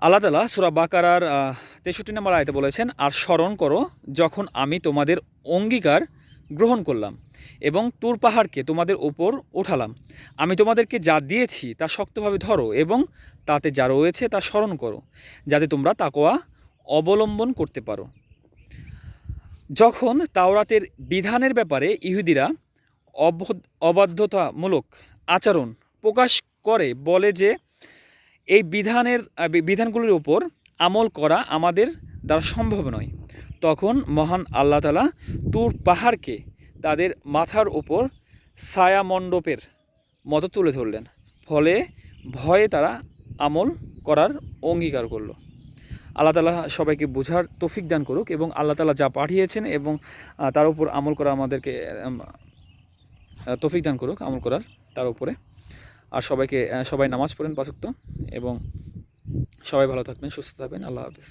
আল্লাহ তাআলা সূরা বাকারার ৬৩ নম্বর আয়াতে বলেছেন, আর স্মরণ করো যখন আমি তোমাদের অঙ্গীকার গ্রহণ করলাম এবং তুর পাহাড়কে তোমাদের ওপর উঠালাম। আমি তোমাদেরকে যা দিয়েছি তা শক্তভাবে ধরো এবং তাতে যা রয়েছে তা স্মরণ করো, যাতে তোমরা তাকওয়া অবলম্বন করতে পারো। যখন তাওরাতের বিধানের ব্যাপারে ইহুদিরা অবাধ্যতামূলক আচরণ প্রকাশ করে, বলে যে এই বিধানগুলির উপর আমল করা আমাদের দ্বারা সম্ভব নয়, তখন মহান আল্লাহ তাআলা তুর পাহাড়কে তাদের মাথার উপর ছায়ামণ্ডপের মতো তুলে ধরলেন। ফলে ভয়ে তারা আমল করার অঙ্গীকার করলো। আল্লাহ তাআলা সবাইকে বোঝার তৌফিক দান করুক এবং আল্লাহ তাআলা যা পাঠিয়েছেন এবং তার উপর আমল করা আমাদেরকে তৌফিক দান করুক আমল করার তার উপরে। আর সবাই নামাজ পড়েন ৫ ওয়াক্ত এবং সবাই ভালো থাকবেন, সুস্থ থাকবেন। আল্লাহ হাফেজ।